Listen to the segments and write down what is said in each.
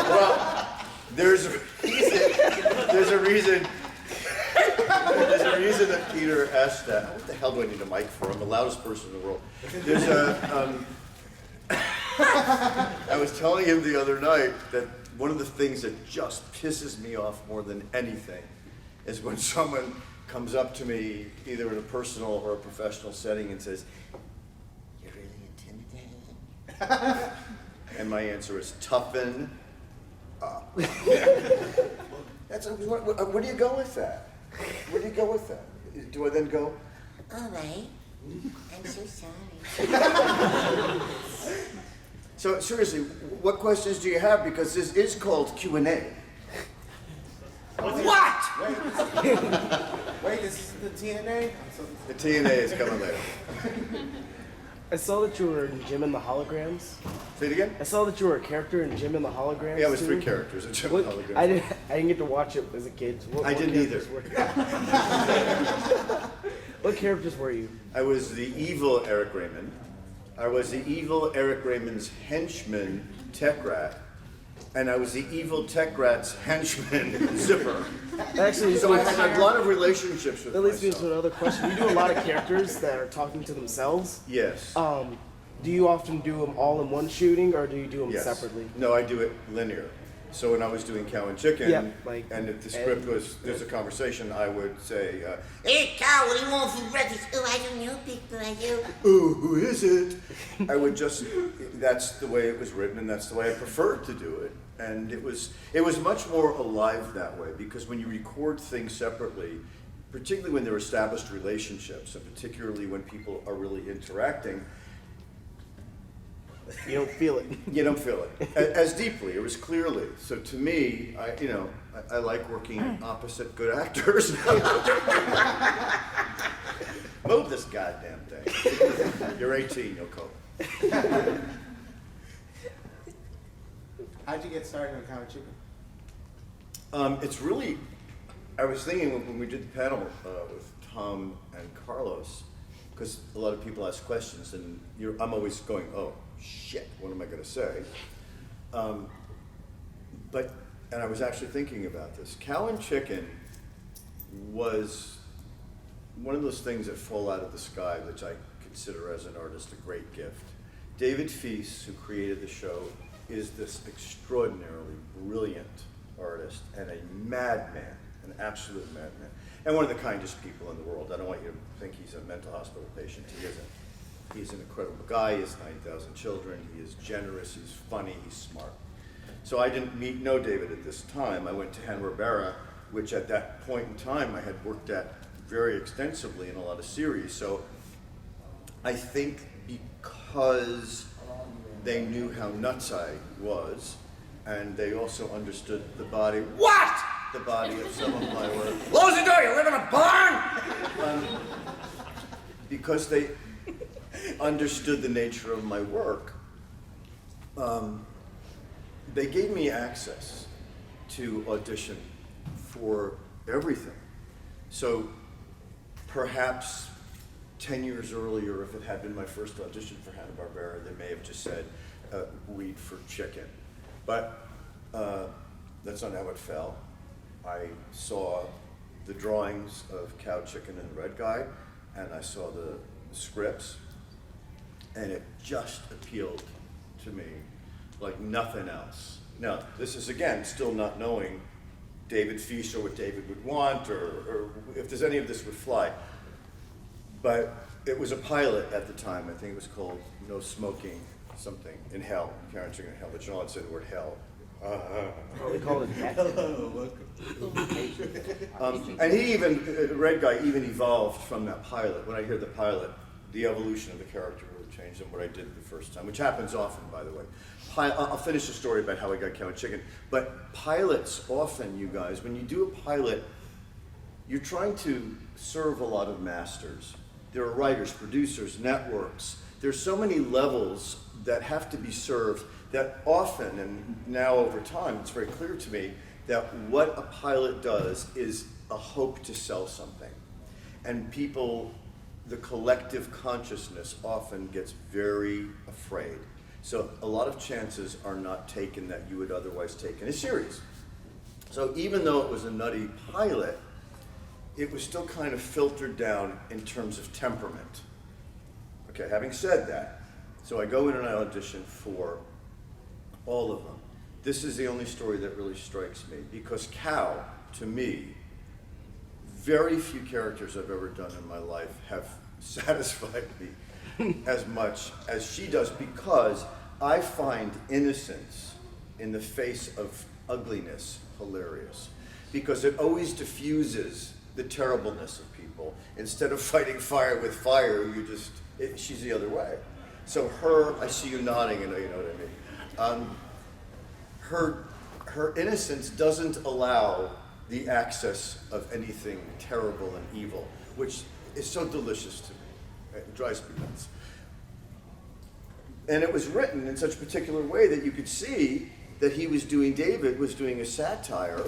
Well, there's a reason that Peter asked that. What the hell do I need a mic for? I'm the loudest person in the world. There's I was telling him the other night that one of the things that just pisses me off more than anything is when someone comes up to me, either in a personal or a professional setting, and says, "You're really intimidating." And my answer is, toughen up. Where do you go with that? Where do you go with that? Do I then go, "All right, I'm so sorry"? So seriously, what questions do you have? Because this is called Q&A. What? Wait, this is the TNA? The TNA is coming later. I saw that you were in Jim and the Holograms. Say it again? I saw that you were a character in Jim and the Holograms. Yeah, it was too. 3 characters in Jim and the Holograms. I didn't get to watch it as a kid. I didn't either. What characters were you? I was the evil Eric Raymond. I was the evil Eric Raymond's henchman, Tech Rat. And I was the evil Tech Rat's henchman, Zipper. Actually, So I had a lot of relationships with that leads me myself. to another question. You do a lot of characters that are talking to themselves. Yes. Do you often do them all in one shooting, or do you do them Yes. separately? No, I do it linear. So when I was doing Cow and Chicken, Yeah, like- and if the script was, there's a conversation, I would say, Hey, Cow, what do you want for breakfast? Oh, I don't know, Big Boy, you. "Ooh, who is it?" I would just, that's the way it was written, and that's the way I preferred to do it. And it was much more alive that way, because when you record things separately, particularly when they're established relationships, and particularly when people are really interacting, You don't feel it. you don't feel it as deeply or as clearly. So to me, I like working opposite good actors. Move this goddamn thing. You're 18, you'll cope. How'd you get started on Cow and Chicken? It's really, I was thinking when we did the panel with Tom and Carlos, because a lot of people ask questions, and I'm always going, "Oh, shit, what am I going to say?" And I was actually thinking about this. Cow and Chicken was one of those things that fall out of the sky, which I consider as an artist a great gift. David Feast, who created the show, is this extraordinarily brilliant artist and a madman, an absolute madman, and one of the kindest people in the world. I don't want you to think he's a mental hospital patient. He isn't. He's an incredible guy. He has 9,000 children. He is generous. He's funny. He's smart. So I didn't know David at this time. I went to Hanna-Barbera, which at that point in time I had worked at very extensively in a lot of series. So I think because they knew how nuts I was, and they also understood the body. What? The body of some of my work. Close the door, you live in a barn? Because they understood the nature of my work, they gave me access to audition for everything. So perhaps 10 years earlier, if it had been my first audition for Hanna-Barbera, they may have just said, "Read for Chicken." But that's not how it fell. I saw the drawings of Cow, Chicken, and the Red Guy, and I saw the scripts, and it just appealed to me like nothing else. Now, this is, again, still not knowing David Feast or what David would want, or if there's any of this would fly. But it was a pilot at the time. I think it was called No Smoking something in Hell, Karen Chicken in Hell, but John had said the word hell. They call it death. And he even, the Red Guy even evolved from that pilot. When I hear the pilot, the evolution of the character really changed than what I did the first time, which happens often, by the way. I'll finish the story about how I got Cow and Chicken. But pilots often, you guys, when you do a pilot, you're trying to serve a lot of masters. There are writers, producers, networks. There's so many levels that have to be served that often, and now over time, it's very clear to me that what a pilot does is a hope to sell something. And people, the collective consciousness often gets very afraid So a lot of chances are not taken that you would otherwise take in a series. So even though it was a nutty pilot, it was still kind of filtered down in terms of temperament. Okay, having said that, so I go in and I audition for all of them. This is the only story that really strikes me, because Cow, to me, very few characters I've ever done in my life have satisfied me as much as she does, because I find innocence in the face of ugliness hilarious, because it always diffuses the terribleness of people. Instead of fighting fire with fire, she's the other way. So I see you nodding, and you know what I mean. Her innocence doesn't allow the access of anything terrible and evil, which is so delicious to me. It drives me nuts. And it was written in such a particular way that you could see that David was doing a satire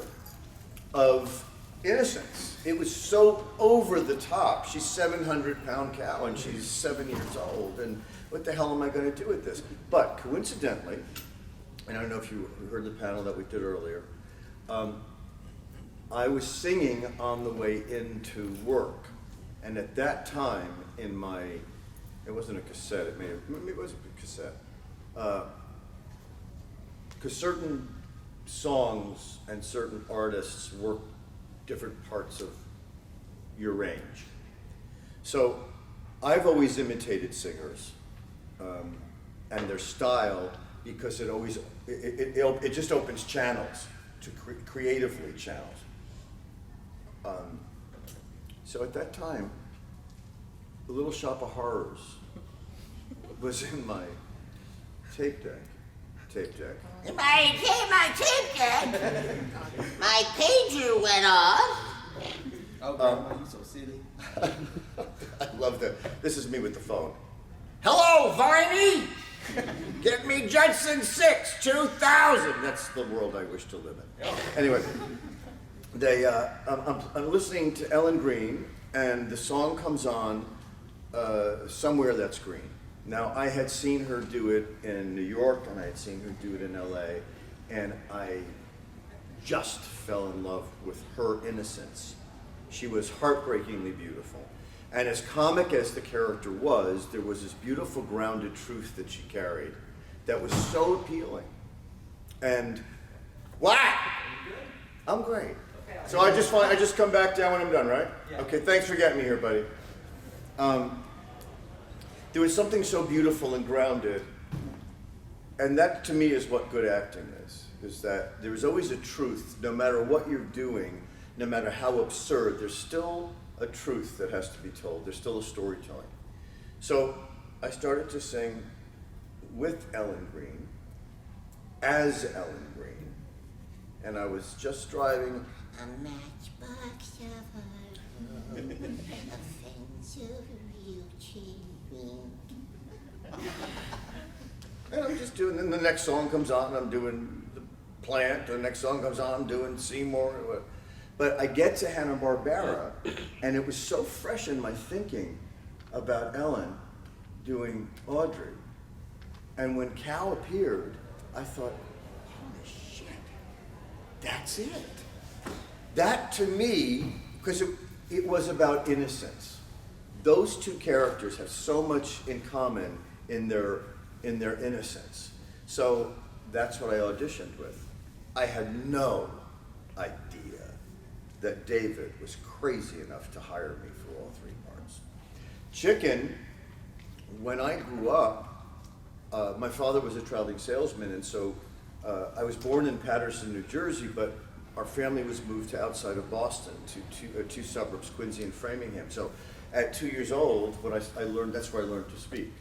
of innocence. It was so over the top. She's 700-pound cow and she's 7 years old, and what the hell am I going to do with this? But coincidentally, and I don't know if you heard the panel that we did earlier, I was singing on the way into work, and at that time it wasn't a cassette, maybe it was a cassette, because certain songs and certain artists work different parts of your range. So I've always imitated singers and their style, because it just opens channels to creatively channels. So at that time, The Little Shop of Horrors was in my tape deck. My tape deck. My pager went off. Oh, Grandma, you so silly. I love that. This is me with the phone. Hello, Viney! Get me Judson 6, 2000. That's the world I wish to live in. Anyway, I'm listening to Ellen Green, and the song comes on, Somewhere That's Green. Now, I had seen her do it in New York, and I had seen her do it in LA, and I just fell in love with her innocence. She was heartbreakingly beautiful. And as comic as the character was, there was this beautiful grounded truth that she carried that was so appealing. And what? I'm great. So I just come back down when I'm done, right? Yeah. Okay, thanks for getting me here, buddy. There was something so beautiful and grounded, and that to me is what good acting is that there is always a truth, no matter what you're doing, no matter how absurd, there's still a truth that has to be told. There's still a storytelling. So I started to sing with Ellen Green, as Ellen Green, and I was just driving. A matchbox of a fence of wheelchair. And I'm just doing, then the next song comes on, and I'm doing The Plant, the next song comes on, I'm doing Seymour. But I get to Hanna-Barbera, and it was so fresh in my thinking about Ellen doing Audrey. And when Cal appeared, I thought, holy shit, that's it. That to me, because it was about innocence. Those two characters have so much in common in their innocence. So that's what I auditioned with. I had no idea that David was crazy enough to hire me for all three parts. Chicken, when I grew up, my father was a traveling salesman, and so I was born in Paterson, New Jersey, but our family was moved to outside of Boston, to two suburbs, Quincy and Framingham. So at 2 years old, I learned, that's where I learned to speak.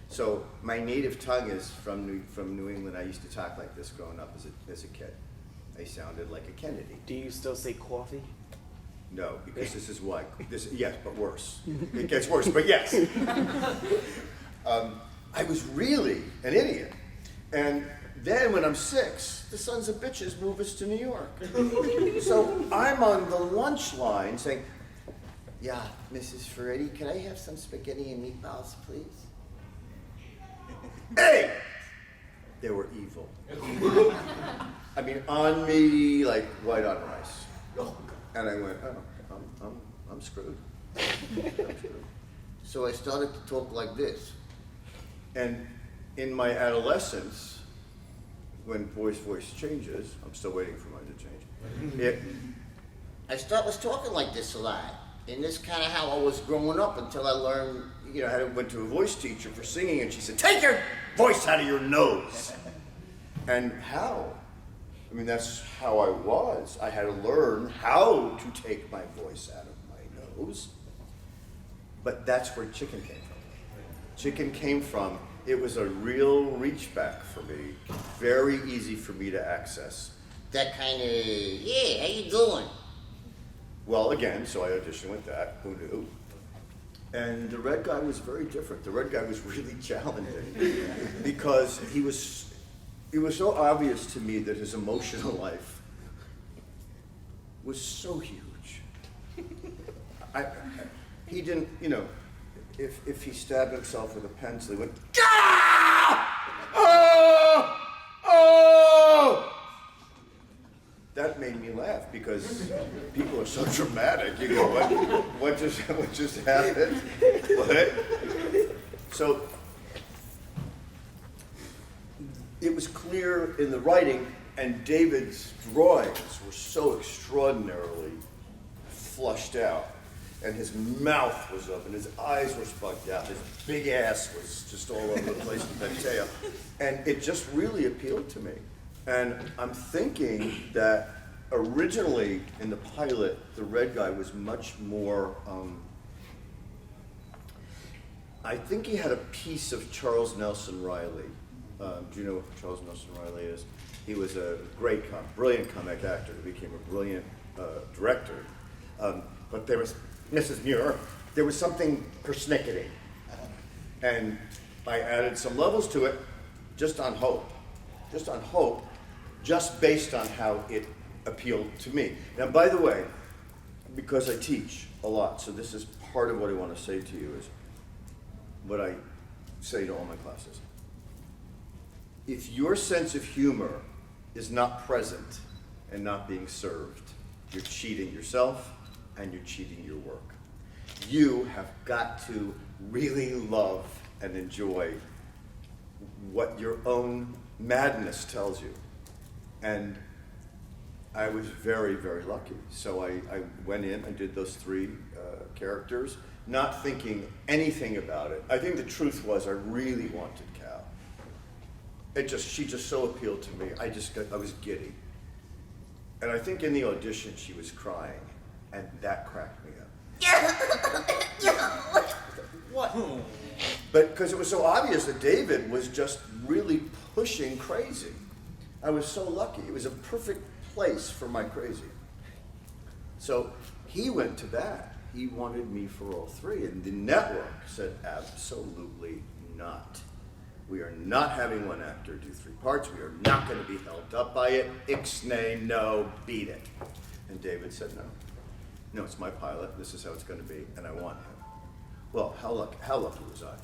So my native tongue is from New England. I used to talk like this growing up as a kid. I sounded like a Kennedy. Do you still say coffee? No, because this is why. Yes, but worse. It gets worse, but yes. I was really an idiot. And then when I'm 6, the sons of bitches move us to New York. So I'm on the lunch line saying, yeah, Mrs. Ferretti, can I have some spaghetti and meatballs, please? Hey! They were evil. I mean, on me like white on rice. And I went, oh, I'm screwed. I'm screwed. So I started to talk like this. And in my adolescence, when boy's voice changes, I'm still waiting for mine to change. I was talking like this a lot. And this kind of how I was growing up until I learned, You know, I went to a voice teacher for singing, and she said, "Take your voice out of your nose." And how? I mean, that's how I was. I had to learn how to take my voice out of my nose. But that's where chicken came from. Chicken came from, it was a real reach back for me, very easy for me to access. that kind of, yeah, how you doing? Well, again, so I auditioned with that, who knew? And the red guy was very different. The red guy was really challenging because it was so obvious to me that his emotional life was so huge. He didn't, you know, if he stabbed himself with a pencil, he went, "Ah! Oh! Oh!" That made me laugh because people are so dramatic. You go, what just happened? What? So it was clear in the writing, and David's drawings were so extraordinarily flushed out, and his mouth was open, his eyes were spugged out, his big ass was just all over the place with that tail, and it just really appealed to me. And I'm thinking that originally in the pilot, the red guy was much more, I think he had a piece of Charles Nelson Riley. Do you know who Charles Nelson Riley is? He was a great, brilliant comic actor who became a brilliant director. But there was, Mrs. Muir, there was something persnickety. And I added some levels to it just on hope. Just based on how it appealed to me. Now, by the way, because I teach a lot, so this is part of what I want to say to you is what I say to all my classes. If your sense of humor is not present and not being served, you're cheating yourself and you're cheating your work. You have got to really love and enjoy what your own madness tells you. And I was very, very lucky. So I went in, I did those three characters, not thinking anything about it. I think the truth was I really wanted Cal. She just so appealed to me. I was giddy. And I think in the audition she was crying, and that cracked me up. What? But because it was so obvious that David was just really pushing crazy. I was so lucky. It was a perfect place for my crazy. So he went to bat. He wanted me for all three. And the network said, absolutely not. We are not having one actor do three parts. We are not going to be held up by it. Ixnay, no, beat it. And David said, no. No, it's my pilot. This is how it's going to be, and I want him. Well, how lucky was I?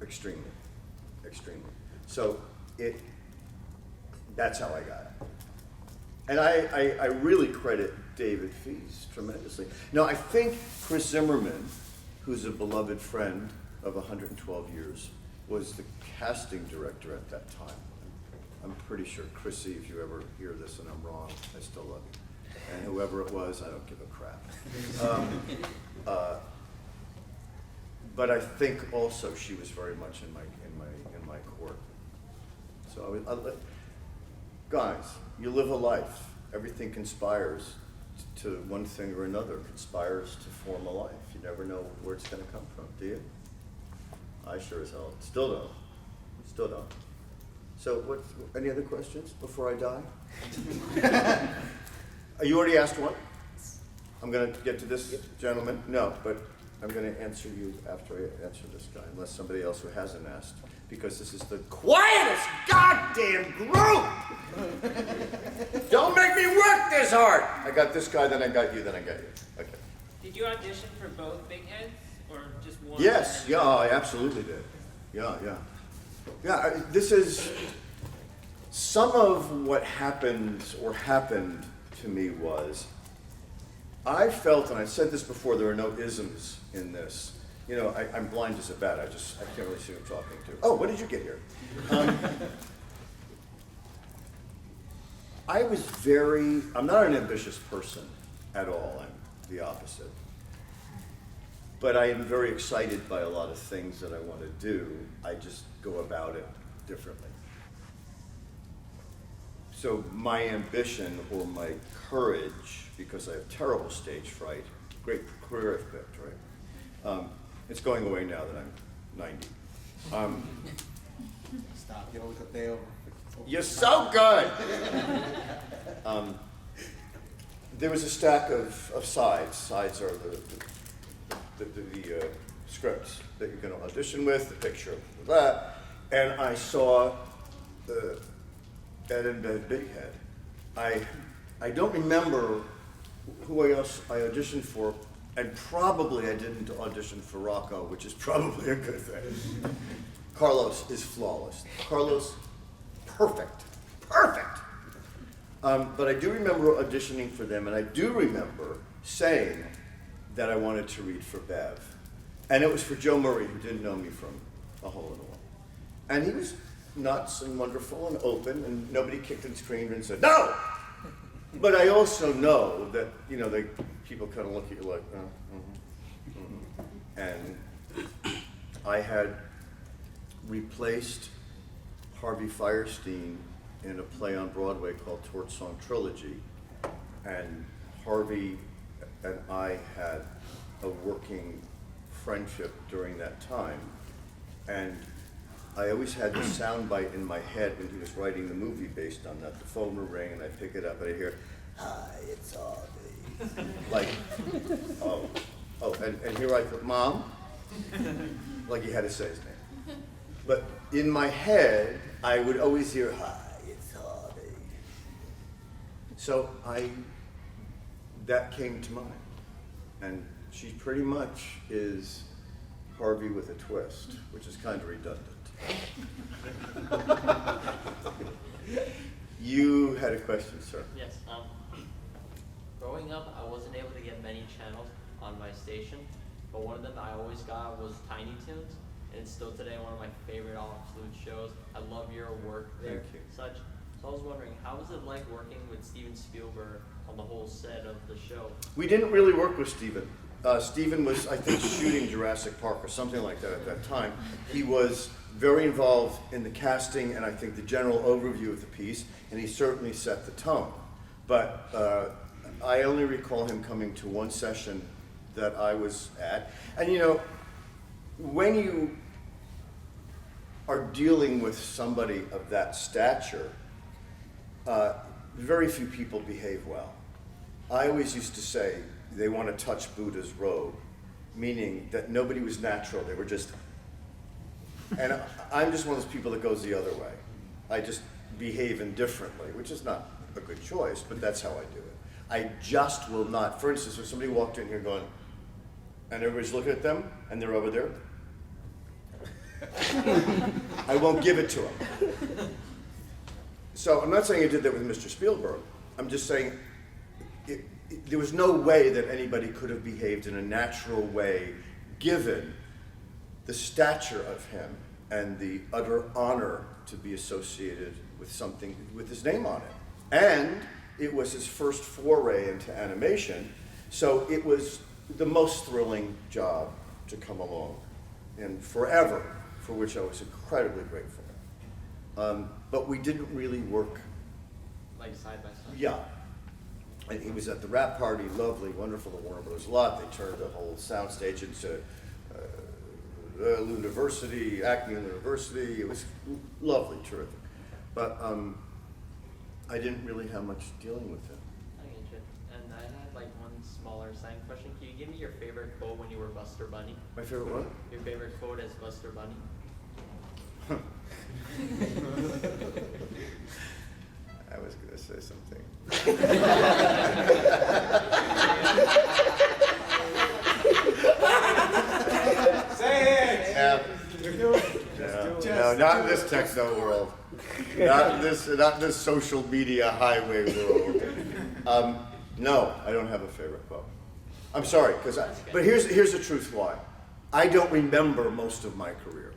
Extremely. So that's how I got it. And I really credit David Fees tremendously. Now, I think Chris Zimmerman, who's a beloved friend of 112 years, was the casting director at that time. I'm pretty sure. Chrissy, if you ever hear this and I'm wrong, I still love you. And whoever it was, I don't give a crap. But I think also she was very much in my court. So guys, you live a life. Everything conspires to one thing or another. Conspires to form a life. You never know where it's going to come from, do you? I sure as hell still don't. So, any other questions before I die? You already asked one. I'm going to get to this gentleman. No, but I'm going to answer you after I answer this guy, unless somebody else who hasn't asked, because this is the quietest goddamn group! Don't make me work this hard! I got this guy, then I got you, then I got you. Okay. Did you audition for both Bigheads, or just one? Yes, yeah, I absolutely did. Yeah. Yeah, this is some of what happened to me was I felt, and I said this before, there are no isms in this. You know, I'm blind as a bat. I can't really see who I'm talking to. Oh, when did you get here? I'm not an ambitious person at all. I'm the opposite. But I am very excited by a lot of things that I want to do. I just go about it differently. So my ambition or my courage, because I have terrible stage fright, great career I've picked, right? It's going away now that I'm 90. Stop. You don't look up there. You're so good! There was a stack of sides. Sides are the scripts that you're going to audition with, the picture of that, and I saw Ed and Bighead. I don't remember who else I auditioned for, and probably I didn't audition for Rocko, which is probably a good thing. Carlos is flawless. Carlos, perfect. But I do remember auditioning for them, and I do remember saying that I wanted to read for Bev. And it was for Joe Murray, who didn't know me from A Hole in the Wall. And he was nuts and wonderful and open, and nobody kicked and screamed and said, no! But I also know that, you know, people kind of look at you like, And I had replaced Harvey Fierstein in a play on Broadway called Torch Song Trilogy. And Harvey and I had a working friendship during that time. And I always had the soundbite in my head when he was writing the movie based on that. The phone would ring and I pick it up and I hear, hi, it's Harvey. Like, oh, and here I go, Mom? Like he had to say his name. But in my head, I would always hear, hi, it's Harvey. So that came to mind. And she pretty much is Harvey with a twist, which is kind of redundant. You had a question, sir. Yes. Growing up, I wasn't able to get many channels on my station, but one of them I always got was Tiny Toons, and it's still today one of my favorite absolute shows. I love your work there. Thank you. Such. So I was wondering, how was it like working with Steven Spielberg on the whole set of the show? We didn't really work with Steven. Steven was, I think, shooting Jurassic Park or something like that at that time. He was very involved in the casting and I think the general overview of the piece, and he certainly set the tone. But I only recall him coming to one session that I was at. And you know, when you are dealing with somebody of that stature, very few people behave well. I always used to say, they want to touch Buddha's robe, meaning that nobody was natural, they were just, and I'm just one of those people that goes the other way. I just behave indifferently, which is not a good choice, but that's how I do it. I just will not, for instance, if somebody walked in here going, and everybody's looking at them, and they're over there, I won't give it to them. So I'm not saying I did that with Mr. Spielberg, I'm just saying, there was no way that anybody could have behaved in a natural way given the stature of him and the utter honor to be associated with something with his name on it. And it was his first foray into animation, so it was the most thrilling job to come along and forever, for which I was incredibly grateful. But we didn't really work. Like side by side? Yeah. And he was at the wrap party, lovely, wonderful, the Warner Brothers lot. They turned the whole soundstage into University, Acme University. It was lovely, terrific. But I didn't really have much dealing with him. I get you. And I had like one smaller side question. Can you give me your favorite quote when you were Buster Bunny? My favorite what? Your favorite quote as Buster Bunny? I was going to say something. Say it! Yeah. do it. No, not in this techno world. Not in this social media highway world. No, I don't have a favorite quote. I'm sorry, but here's the truth why. I don't remember most of my career.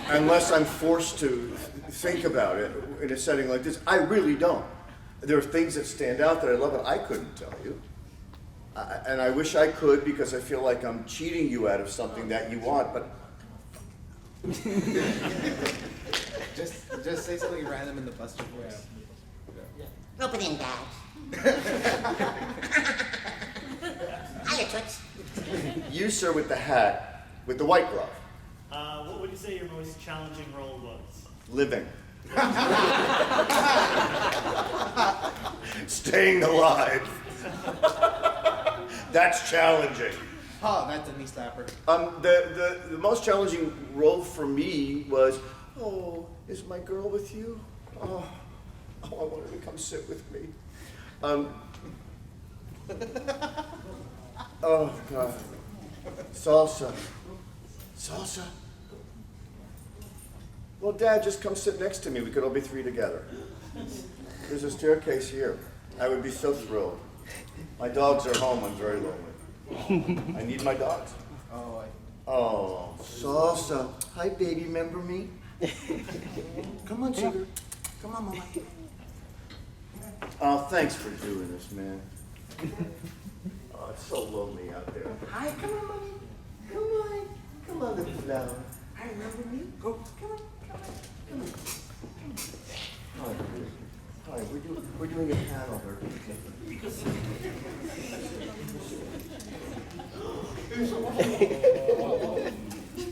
Unless I'm forced to think about it in a setting like this. I really don't. There are things that stand out that I love, and I couldn't tell you. And I wish I could, because I feel like I'm cheating you out of something that you want, but Just say something random in the Buster voice. Rope it in, Dad. Hiya, Toots. you, sir, with the hat, with the white glove, What would you say your most challenging role was? living. Staying alive. That's challenging. Oh, that's a knee slapper. The most challenging role for me was, oh, is my girl with you? Oh, I want her to come sit with me. Oh, God. Salsa. Salsa. Well, Dad, just come sit next to me. We could all be three together. There's a staircase here. I would be so thrilled. My dogs are home. I'm very lonely. I need my dogs. Oh, Salsa. Hi, baby. Remember me? Come on, sugar. Come on, Mama. Oh, thanks for doing this, man. Oh, it's so lonely out there. Hi, come on, Mommy. Come on. Come on, little flower. Hi, remember me? Go. Come on. Come on. Hi, hi. We're doing a panel here.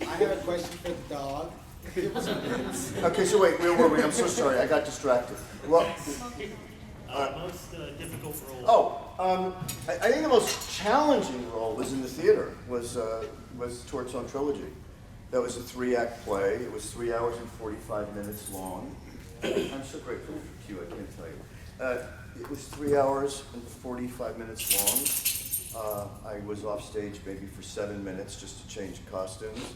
I have a question for the dog. Okay, so wait, where were we? I'm so sorry. I got distracted. Well, Most difficult role. I think the most challenging role was in the theater, was Tort's own Trilogy. That was a 3-act play. It was 3 hours and 45 minutes long. I'm so grateful for you, I can't tell you. It was 3 hours and 45 minutes long. I was off stage maybe for 7 minutes just to change costumes.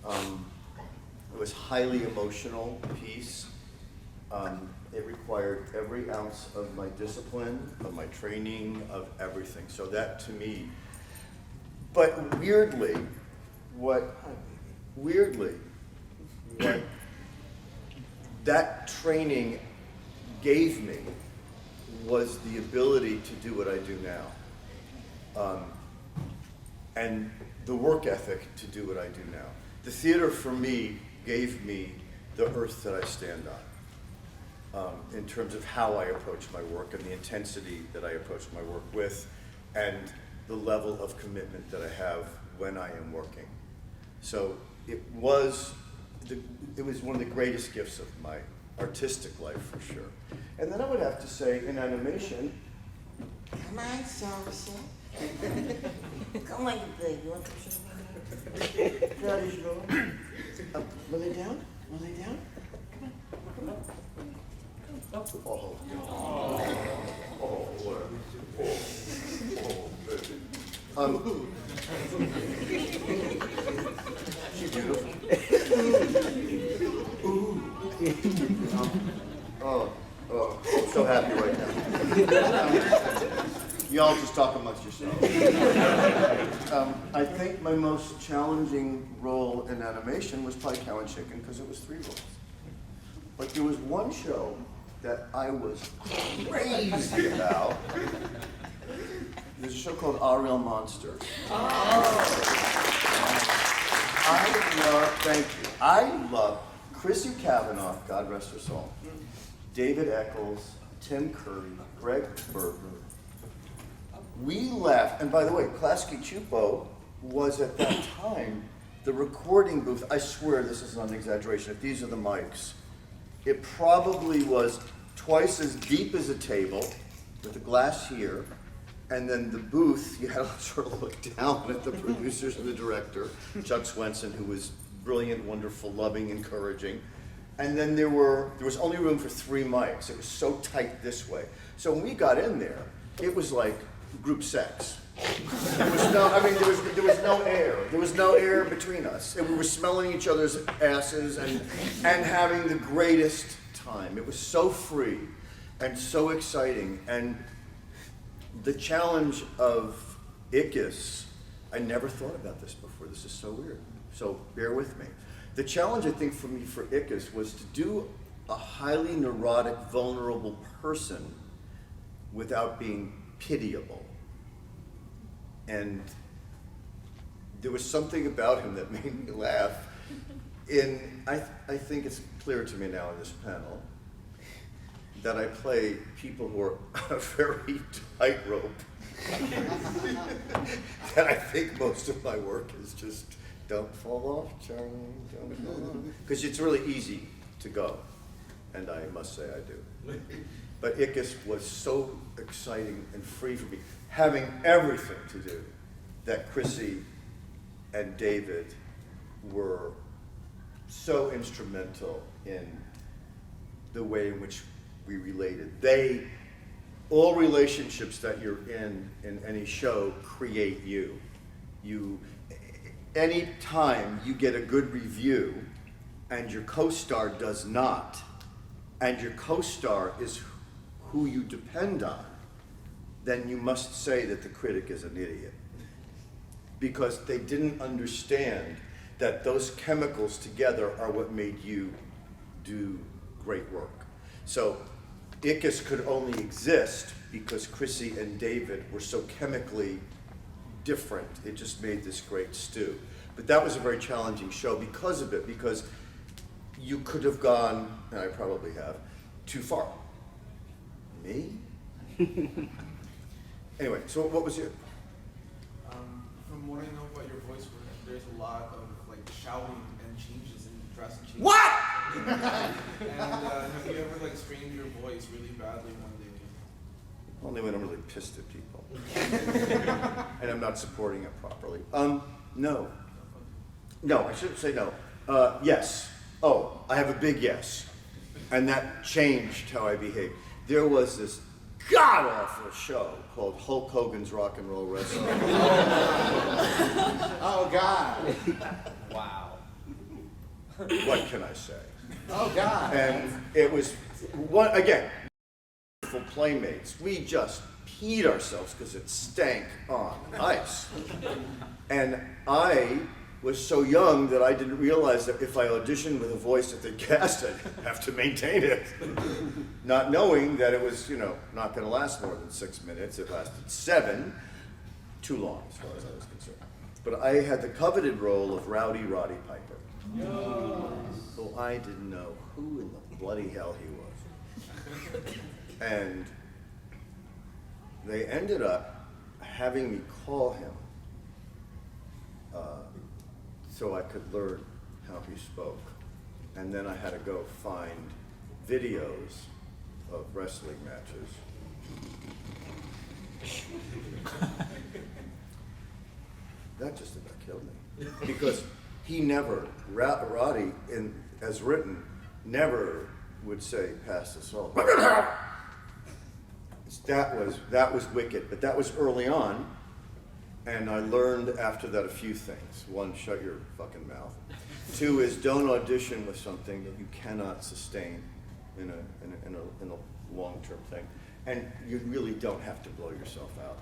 It was highly emotional piece. It required every ounce of my discipline, of my training, of everything. So that to me, but weirdly, what that training gave me was the ability to do what I do now. And the work ethic to do what I do now. The theater for me gave me the earth that I stand on, in terms of how I approach my work and the intensity that I approach my work with, and the level of commitment that I have when I am working. So it was one of the greatest gifts of my artistic life, for sure. And then I would have to say, in animation, Come on, Salsa. Come on, you baby. You want to sit with me? Daddy's going. Lay down. Lay down. Come on. Oh, what? Baby. She's beautiful. I'm so happy right now. Y'all just talk amongst yourselves. I think my most challenging role in animation was probably Cow and Chicken, because it was 3 roles. But there was one show that I was crazy about. There's a show called Aaahh! Monsters. I love Chrissy Cavanaugh, God rest her soul, David Eccles, Tim Curry, Greg Berger. We left, and by the way, Klasky Chupo was at that time the recording booth. I swear this is not an exaggeration. If these are the mics, it probably was twice as deep as a table with a glass here. And then the booth, you had to sort of look down at the producers and the director, Chuck Swenson, who was brilliant, wonderful, loving, encouraging. And then there was only room for 3 mics. It was so tight this way. So when we got in there, it was like group sex. There was no, I mean, there was no air. There was no air between us. And we were smelling each other's asses and having the greatest time. It was so free and so exciting. And the challenge of Ickis, I never thought about this before. This is so weird. So bear with me. The challenge, I think, for me for Ickis was to do a highly neurotic, vulnerable person without being pitiable. And there was something about him that made me laugh. I think it's clear to me now in this panel that I play people who are on a very tightrope. And I think most of my work is just, don't fall off, Charlie, don't fall off. Because it's really easy to go, and I must say I do. But Ickis was so exciting and free for me, having everything to do that Chrissy and David were so instrumental in the way in which we related. All relationships that you're in any show create you. Any time you get a good review and your co-star does not, and your co-star is who you depend on, then you must say that the critic is an idiot. Because they didn't understand that those chemicals together are what made you do great work. So Ickis could only exist because Chrissy and David were so chemically different. It just made this great stew. But that was a very challenging show because of it, because you could have gone, and I probably have, too far. Me? Anyway, so what was it? From what I know about your voice work, there's a lot of like shouting and changes in dress and changes. What? And have you ever like strained your voice really badly one day? Only when I'm really pissed at people. And I'm not supporting it properly. No. No, I shouldn't say no. Yes. Oh, I have a big yes. And that changed how I behaved. There was this god-awful show called Hulk Hogan's Rock and Roll Wrestling. Oh God. Wow. What can I say? Oh God. And it was, one again, wonderful playmates. We just peed ourselves because it stank on ice. And I was so young that I didn't realize that if I auditioned with a voice that they cast, I'd have to maintain it. Not knowing that it was, not going to last more than 6 minutes. It lasted 7. Too long, as far as I was concerned. But I had the coveted role of Rowdy Roddy Piper. So I didn't know who in the bloody hell he was. And they ended up having me call him so I could learn how he spoke. And then I had to go find videos of wrestling matches. That just about killed me. Because he never, Roddy, as written, never would say, pass the salt. That was wicked, but that was early on. And I learned after that a few things. 1, shut your fucking mouth. 2 is don't audition with something that you cannot sustain in a long-term thing. And you really don't have to blow yourself out.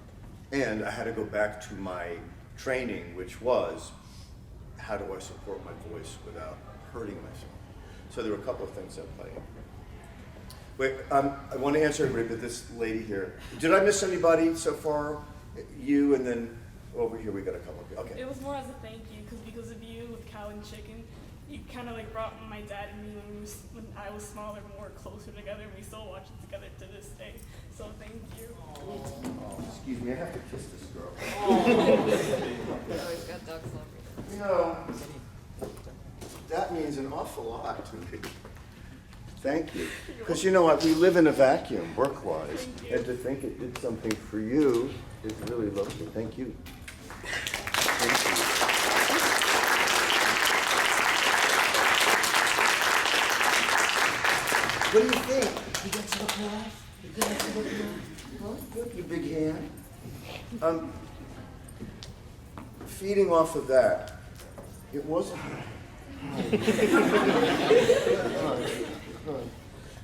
And I had to go back to my training, which was, how do I support my voice without hurting myself? So there were a couple of things at play. Wait, I want to answer everybody, but this lady here. Did I miss anybody so far? You, and then over here we got a couple of people. Okay. It was more as a thank you, because of you with Cow and Chicken, you kind of like brought my dad and me when I was smaller more closer together, and we still watch it together to this day. So thank you. Oh, excuse me, I have to kiss this girl. Always got ducks everywhere. That means an awful lot to me. Thank you. Because you know what, we live in a vacuum, work-wise, and to think it did something for you is really lovely. Thank you. Thank you. What do you think? You got some applause? You got some applause? Huh? Good, you big hand. Feeding off of that, it wasn't.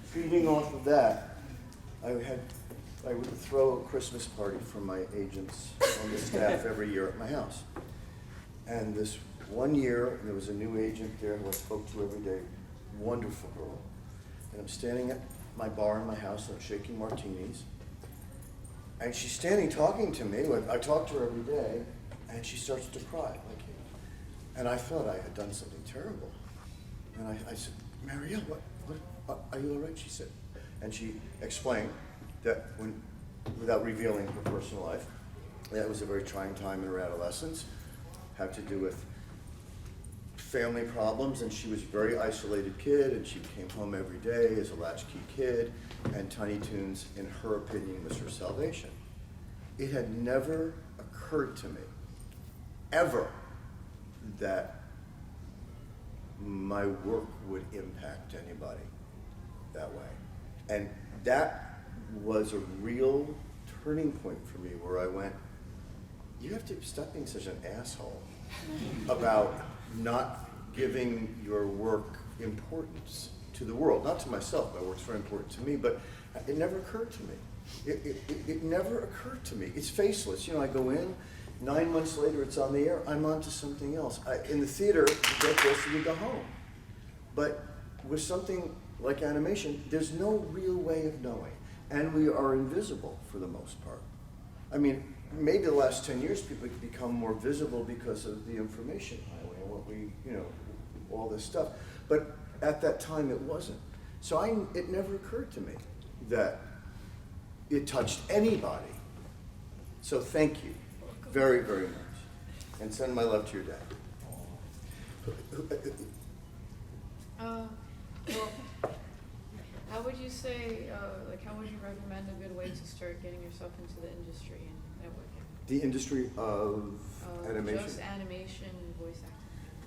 Feeding off of that, I would throw a Christmas party for my agents and the staff every year at my house. And this one year, there was a new agent there who I spoke to every day, wonderful girl. And I'm standing at my bar in my house, and I'm shaking martinis. And she's standing talking to me. I talk to her every day, and she starts to cry. And I thought I had done something terrible. And I said, Marielle, what, are you all right? She said. And she explained that without revealing her personal life, that was a very trying time in her adolescence, had to do with family problems, and she was a very isolated kid, and she came home every day as a latchkey kid, and Tiny Toons, in her opinion, was her salvation. It had never occurred to me, ever, that my work would impact anybody that way. And that was a real turning point for me, where I went, you have to stop being such an asshole about not giving your work importance to the world. Not to myself, my work's very important to me, but it never occurred to me. It never occurred to me. It's faceless. You know, I go in, 9 months later it's on the air, I'm on to something else. In the theater, you get this and you go home. But with something like animation, there's no real way of knowing. And we are invisible for the most part. I mean, maybe the last 10 years people have become more visible because of the information highway and what we, you know, all this stuff. But at that time it wasn't. So it never occurred to me that it touched anybody. So thank you very, very much. And send my love to your dad. Well, how would you say, how would you recommend a good way to start getting yourself into the industry and networking? The industry of animation? Just animation and voice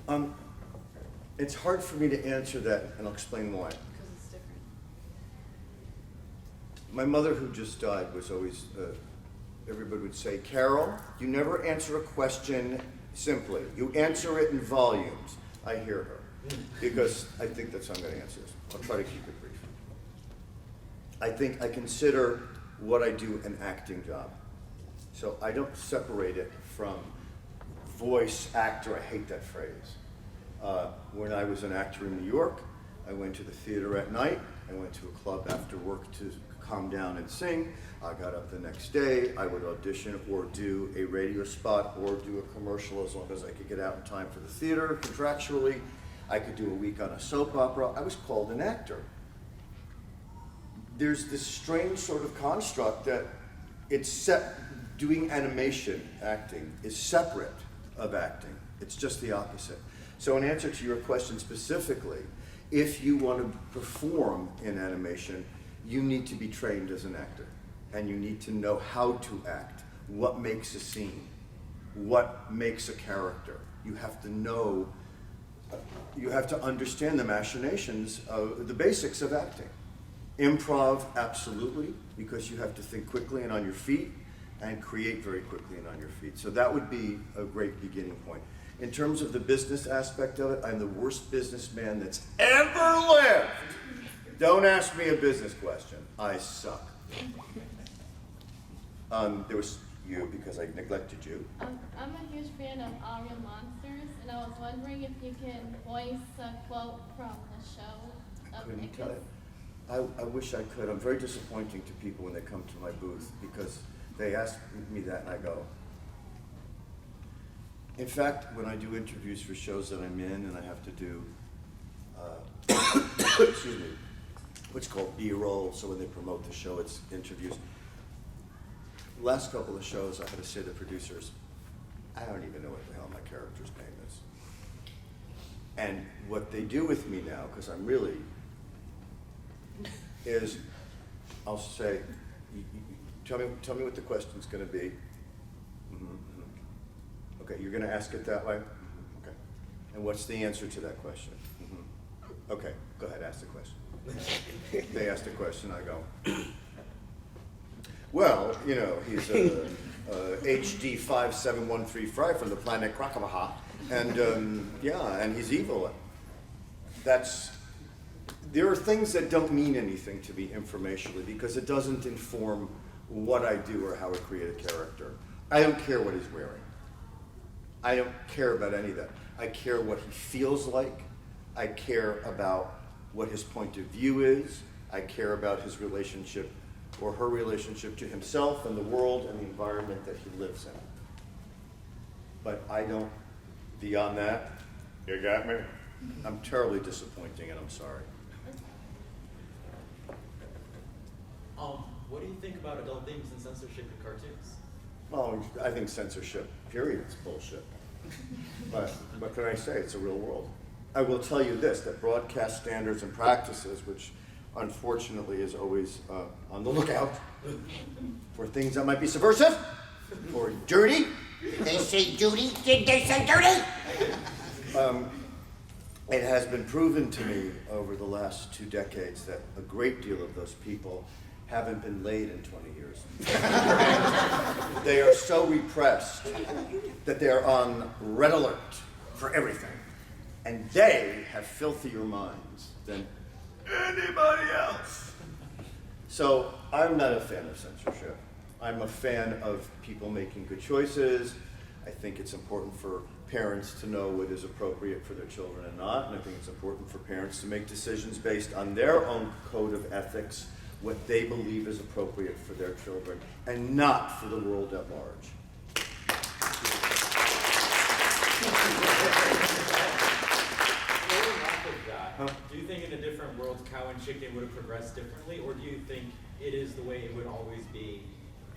acting. It's hard for me to answer that, and I'll explain why. Because it's different. My mother, who just died, was always, everybody would say, Carol, you never answer a question simply. You answer it in volumes. I hear her, because I think that's how I'm going to answer this. I'll try to keep it brief. I think I consider what I do an acting job. So I don't separate it from voice actor. I hate that phrase. When I was an actor in New York, I went to the theater at night. I went to a club after work to calm down and sing. I got up the next day. I would audition or do a radio spot or do a commercial as long as I could get out in time for the theater contractually. I could do a week on a soap opera. I was called an actor. There's this strange sort of construct that doing animation acting is separate of acting. It's just the opposite. So in answer to your question specifically, if you want to perform in animation, you need to be trained as an actor. And you need to know how to act, what makes a scene, what makes a character. You have to know, you have to understand the machinations of the basics of acting. Improv, absolutely, because you have to think quickly and on your feet, and create very quickly and on your feet. So that would be a great beginning point. In terms of the business aspect of it, I'm the worst businessman that's ever lived. Don't ask me a business question. I suck. There was you, because I neglected you. I'm a huge fan of Aaahh Monsters, and I was wondering if you can voice a quote from the show of Couldn't Ickis. tell it. I wish I could. I'm very disappointing to people when they come to my booth, because they ask me that and I go. In fact, when I do interviews for shows that I'm in and I have to do, excuse me, what's called B-roll, so when they promote the show, it's interviews. Last couple of shows, I had to say to the producers, I don't even know what the hell my character's name is. And what they do with me now, because I'm really, is I'll say, tell me what the question's going to be. Okay, you're going to ask it that way? Okay. And what's the answer to that question? Okay, go ahead, ask the question. They ask the question, I go. Well, you know, he's a HD 5713 from the planet Krakamaha, and yeah, and he's evil. There are things that don't mean anything to me informationally because it doesn't inform what I do or how I create a character. I don't care what he's wearing. I don't care about any of that. I care what he feels like. I care about what his point of view is. I care about his relationship or her relationship to himself and the world and the environment that he lives in. But I don't, beyond that, you got me? I'm terribly disappointing and I'm sorry. What do you think about adult themes and censorship in cartoons? Well, I think censorship, period, is bullshit. But what can I say? It's a real world. I will tell you this, that broadcast standards and practices, which unfortunately is always on the lookout for things that might be subversive or dirty. They say duty? Did they say dirty? It has been proven to me over the last 2 decades that a great deal of those people haven't been laid in 20 years. They are so repressed that they're on red alert for everything. And they have filthier minds than anybody else. So I'm not a fan of censorship. I'm a fan of people making good choices. I think it's important for parents to know what is appropriate for their children and not. And I think it's important for parents to make decisions based on their own code of ethics, what they believe is appropriate for their children, and not for the world at large. Do you think in a different world, cow and chicken would have progressed differently, or do you think it is the way it would always be,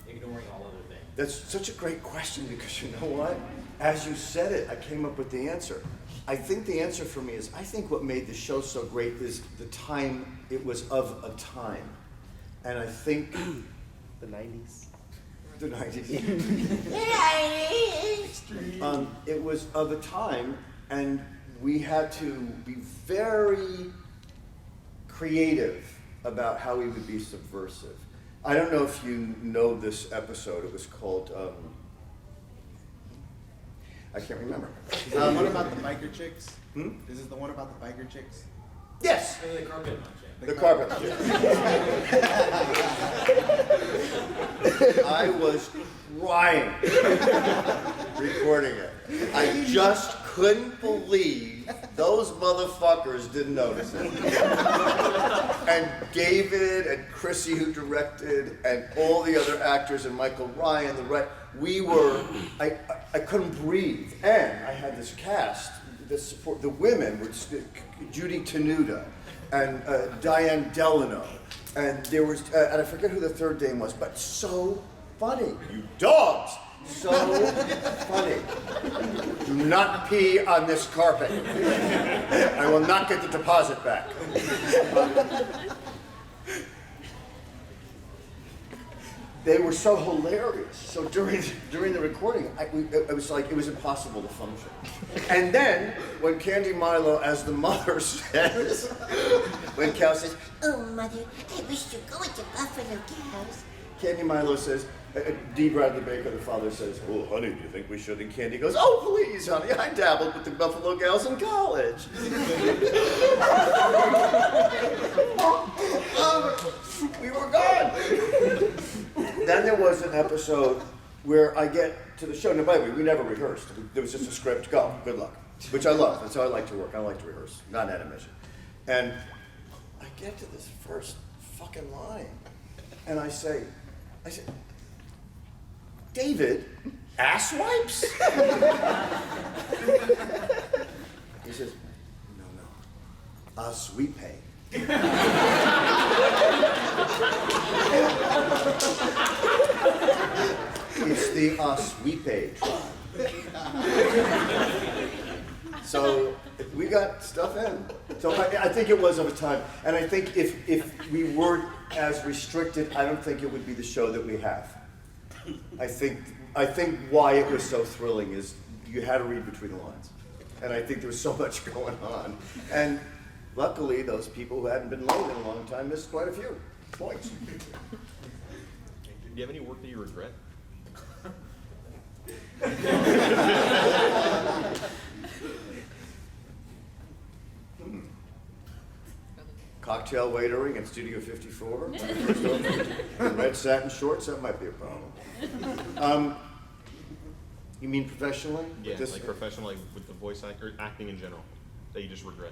ignoring all other things? That's such a great question because you know what? As you said it, I came up with the answer. I think the answer for me is I think what made the show so great is the time it was of a time. And I think The 90s. the 90s. It was of a time, and we had to be very creative about how we would be subversive. I don't know if you know this episode. It was called, I can't remember. Is that the one about the biker chicks? Hmm? Is this the one about the biker chicks? Yes! The carpet munching. The carpet. I was crying recording it. I just couldn't believe those motherfuckers didn't notice it. And David and Chrissy, who directed, and all the other actors, and Michael Ryan, I couldn't breathe. And I had this cast, the women were Judy Tenuta, and Diane Delano, and there was, and I forget who the third dame was, but so funny. You dogs! So funny. Do not pee on this carpet. I will not get the deposit back. They were so hilarious. So during the recording, it was like, it was impossible to function. And then, when Candy Milo, as the mother, says, when Cal says, Oh, Mother, I wish to go with the Buffalo Cows. Candy Milo says, D. Bradley Baker, the father, says, oh, honey, do you think we should? And Candy goes, oh, please, honey, I dabbled with the Buffalo Gals in college. We were gone. Then there was an episode where I get to the show. Now, by the way, we never rehearsed. There was just a script, go, good luck. Which I love. That's how I like to work. I like to rehearse, not animation. And I get to this first fucking line, and I say, David, ass wipes? He says, no, sweet pay. It's the Sweepe tribe. So we got stuff in. So I think it was of a time. And I think if we weren't as restricted, I don't think it would be the show that we have. I think why it was so thrilling is you had to read between the lines. And I think there was so much going on. And luckily, those people who hadn't been laid in a long time missed quite a few points. you have any work that you regret? Cocktail waitering at Studio 54. And red satin shorts, that might be a problem. You mean professionally? Yeah, With this- like professional, like with the voice actor, acting in general, that you just regret.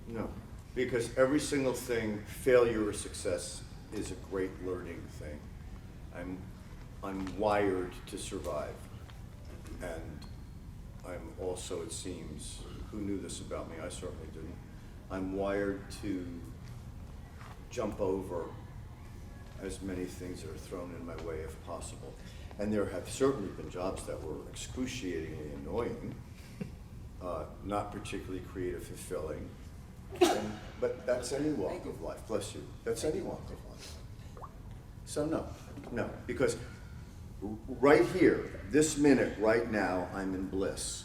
No, because every single thing, failure or success, is a great learning thing. I'm wired to survive, and I'm also, it seems, who knew this about me? I certainly didn't. I'm wired to jump over as many things that are thrown in my way if possible. And there have certainly been jobs that were excruciatingly annoying, not particularly creative, fulfilling. But that's any walk of life, bless you. That's any walk of life. So no, because right here, this minute, right now, I'm in bliss.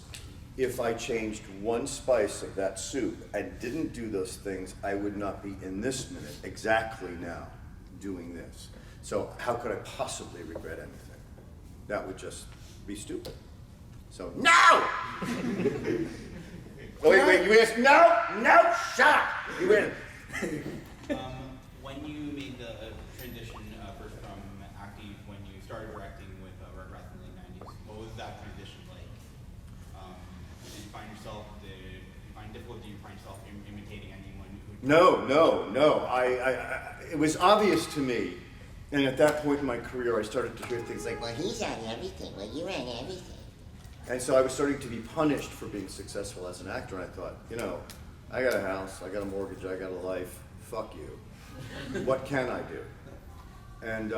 If I changed one spice of that soup and didn't do those things, I would not be in this minute, exactly now, doing this. So how could I possibly regret anything? That would just be stupid. So, no! Oh, wait, you asked, no, shut up! You win. When you made the transition first from acting, when you started directing with Rugrats in the late 90s, what was that transition like? Did you find yourself, difficult? Did you find yourself imitating anyone who? No. It was obvious to me, and at that point in my career, I started to hear things like, Well, he's on everything. Well, you're on everything. and so I was starting to be punished for being successful as an actor, and I thought, I got a house, I got a mortgage, I got a life, fuck you. What can I do? And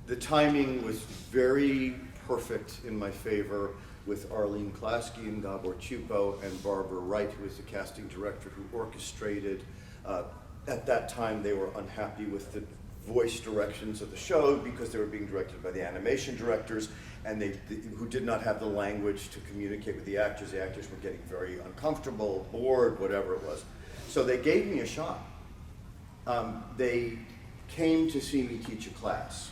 the timing was very perfect in my favor with Arlene Klasky and Gabor Chupo and Barbara Wright, who was the casting director who orchestrated. At that time, they were unhappy with the voice directions of the show because they were being directed by the animation directors, and who did not have the language to communicate with the actors. The actors were getting very uncomfortable, bored, whatever it was. So they gave me a shot. They came to see me teach a class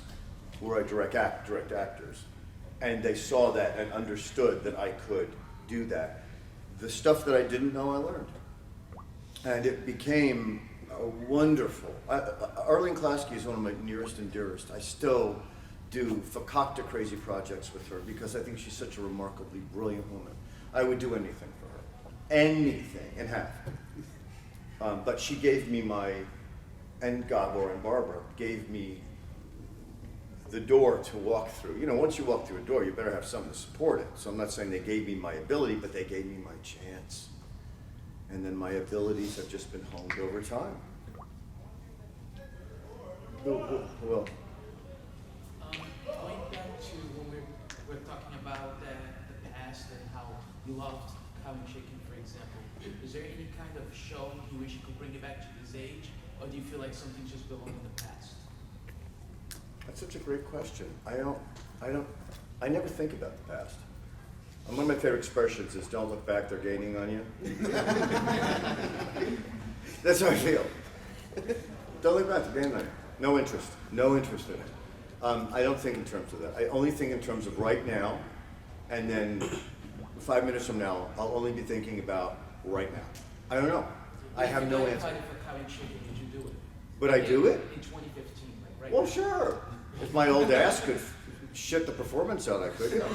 where I direct actors, and they saw that and understood that I could do that. The stuff that I didn't know, I learned. And it became wonderful. Arlene Klasky is one of my nearest and dearest. I still do fakakta crazy projects with her because I think she's such a remarkably brilliant woman. I would do anything for her. Anything, and have. But she gave me and Gabor and Barbara gave me the door to walk through. Once you walk through a door, you better have something to support it. So I'm not saying they gave me my ability, but they gave me my chance. And then my abilities have just been honed over time. Well, Going back to when we're talking about the past and how you loved Cow and Chicken, for example, is there any kind of show you wish you could bring it back to this age, or do you feel like something just belongs in the past? that's such a great question. I never think about the past. One of my favorite expressions is "Don't look back; they're gaining on you." That's how I feel. Don't look back; they're gaining on you. No interest in it. I don't think in terms of that. I only think in terms of right now, and then 5 minutes from now, I'll only be thinking about right now. I don't know. I have no answer. If you for Cow and Chicken, did you do it? Would I do it? In 2015, right? Well, sure. If my old ass could shit the performance out, I could, yeah.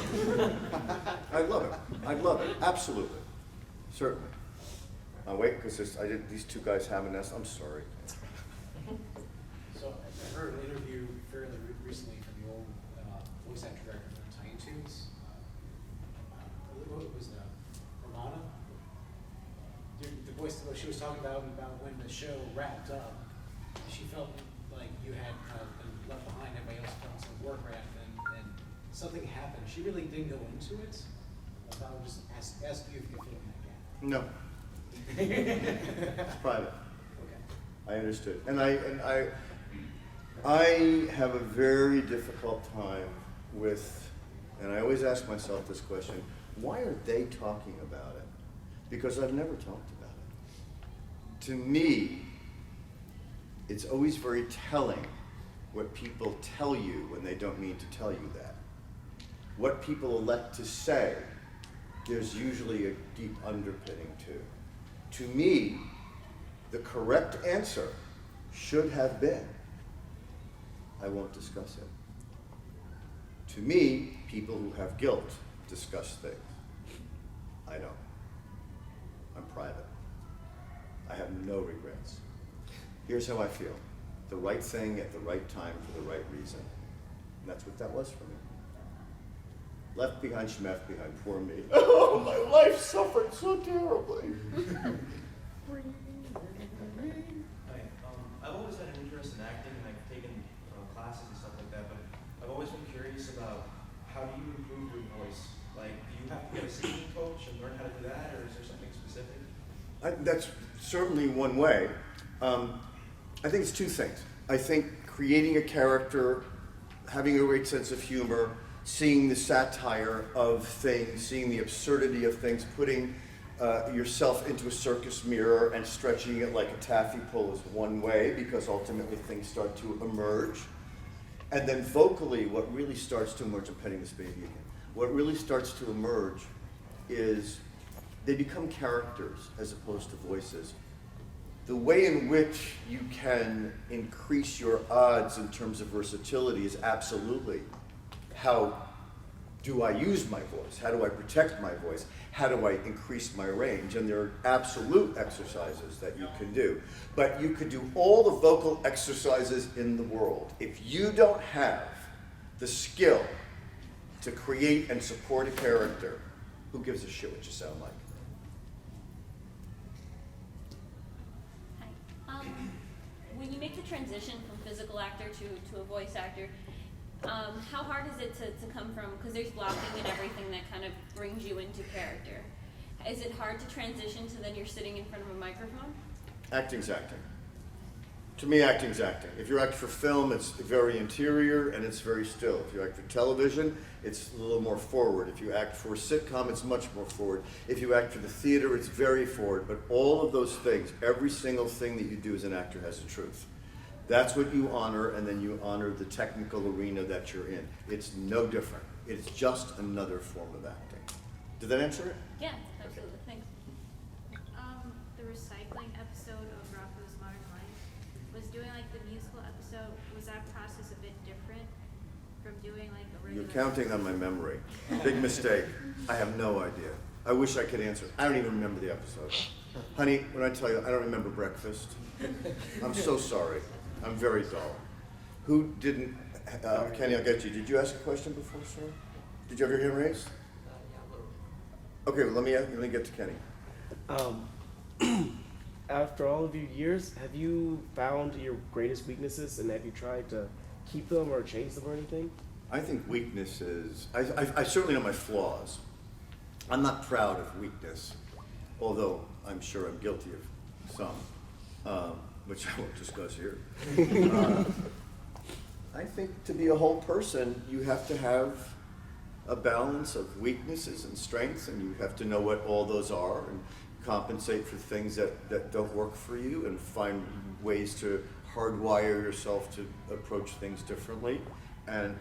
I'd love it. Absolutely. Certainly. Wait, because these two guys have an S. I'm sorry. So I heard an interview fairly recently from the old voice actor director from Tiny Toons. What was that? Romana? The voice, what she was talking about when the show wrapped up, she felt like you had kind of been left behind, everybody else done some work wrapped, and something happened. She really didn't go into it. I thought I would just ask you if you feel that gap. No. It's private. Okay. I understood. And I have a very difficult time with, and I always ask myself this question, why are they talking about it? Because I've never talked about it. To me, it's always very telling what people tell you when they don't mean to tell you that. What people elect to say, there's usually a deep underpinning to. To me, the correct answer should have been, I won't discuss it. To me, people who have guilt discuss things. I don't. I'm private. I have no regrets. Here's how I feel. The right thing at the right time for the right reason. And that's what that was for me. Left behind, schmeft behind, poor me. Oh, my life suffered so terribly. Hi, I've always had an interest in acting, and I've taken classes and stuff like that, but I've always been curious about how do you improve your voice? Like, do you have to get a singing coach and learn how to do that, or is there something specific? That's certainly one way. I think it's two things. I think creating a character, having a great sense of humor, seeing the satire of things, seeing the absurdity of things, putting yourself into a circus mirror and stretching it like a taffy pull is one way, because ultimately things start to emerge. And then vocally, what really starts to emerge, I'm petting this baby again, what really starts to emerge is they become characters as opposed to voices. The way in which you can increase your odds in terms of versatility is absolutely how do I use my voice? How do I protect my voice? How do I increase my range? And there are absolute exercises that you can do. But you could do all the vocal exercises in the world. If you don't have the skill to create and support a character, who gives a shit what you sound like? When you make the transition from physical actor to a voice actor, how hard is it to come from, because there's blocking and everything that kind of brings you into character. Is it hard to transition to then you're sitting in front of a microphone? Acting's acting. To me, acting's acting. If you act for film, it's very interior and it's very still. If you act for television, it's a little more forward. If you act for a sitcom, it's much more forward. If you act for the theater, it's very forward. But all of those things, every single thing that you do as an actor has a truth. That's what you honor, and then you honor the technical arena that you're in. It's no different. It's just another form of acting. Did that answer it? Yeah, absolutely. Thanks. The recycling episode of Rocko's Modern Life was doing like the musical episode. Was that process a bit different from doing like a regular? You're counting on my memory. Big mistake. I have no idea. I wish I could answer. I don't even remember the episode. Honey, when I tell you, I don't remember breakfast. I'm so sorry. I'm very dull. Who didn't, Kenny, I'll get you. Did you ask a question before, sir? Did you have your hand raised? Okay, well, let me get to Kenny. After all of your years, have you found your greatest weaknesses, and have you tried to keep them or change them or anything? I think weaknesses, I certainly know my flaws. I'm not proud of weakness, although I'm sure I'm guilty of some, which I won't discuss here. I think to be a whole person, you have to have a balance of weaknesses and strengths, and you have to know what all those are and compensate for things that don't work for you and find ways to hardwire yourself to approach things differently. And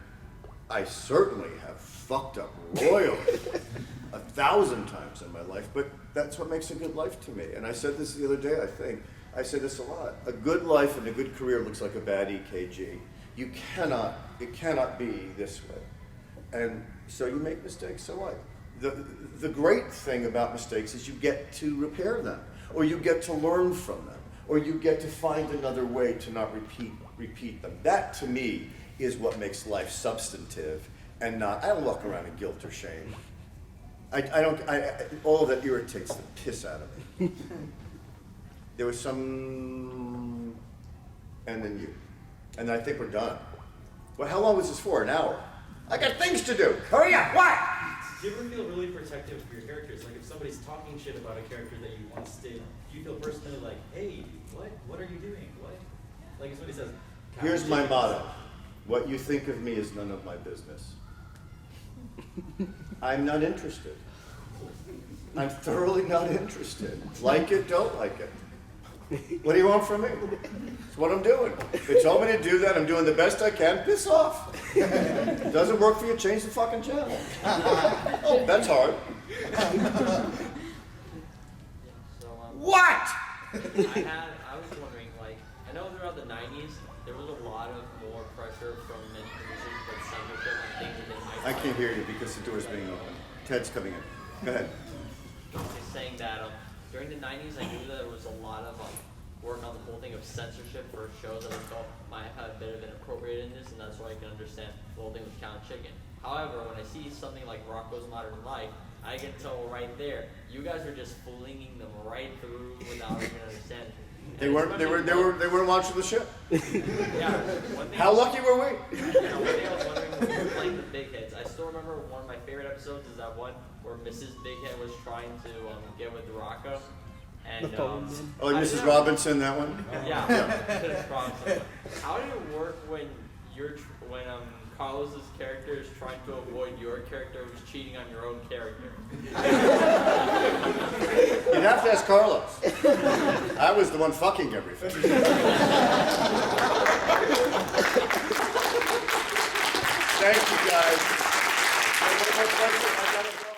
I certainly have fucked up royally 1,000 times in my life, but that's what makes a good life to me. And I said this the other day, I think. I say this a lot. A good life and a good career looks like a bad EKG. It cannot be this way. And so you make mistakes, so what? The great thing about mistakes is you get to repair them, or you get to learn from them, or you get to find another way to not repeat them. That, to me, is what makes life substantive, and not, I don't walk around in guilt or shame. All of that irritates the piss out of me. There was some, and then you. And I think we're done. Well, how long was this for? An hour? I got things to do. Hurry up, what? Do you ever feel really protective of your characters? Like if somebody's talking shit about a character that you once did, do you feel personally like, hey, what are you doing? What? Like if somebody says, Here's my motto. What you think of me is none of my business. I'm not interested. I'm thoroughly not interested. Like it, don't like it. What do you want from me? It's what I'm doing. They told me to do that. I'm doing the best I can. Piss off. Doesn't work for you, change the fucking channel. Oh, that's hard. So, What? I was wondering, like, I know throughout the 90s, there was a lot of more pressure from many producers with censorship and things that they might I can't hear you because the door's being open. Ted's coming in. Go ahead. Just saying that during the 90s, I knew that there was a lot of work on the whole thing of censorship for shows that I felt might have a bit of inappropriateness, and that's why I can understand the whole thing with Cow and Chicken. However, when I see something like Rocko's Modern Life, I can tell right there, you guys are just flinging them right through without even understanding. They weren't watching the show. Yeah. One thing How lucky were we? One thing I was wondering when we were playing the Bigheads, I still remember one of my favorite episodes is that one where Mrs. Bighead was trying to get with Rocko. And, Oh, Mrs. Robinson, that one? Yeah. Mrs. Robinson. How did it work when Carlos's character is trying to avoid your character who's cheating on your own character? You'd have to ask Carlos. I was the one fucking everything. Thank you, guys. One more question. I gotta go.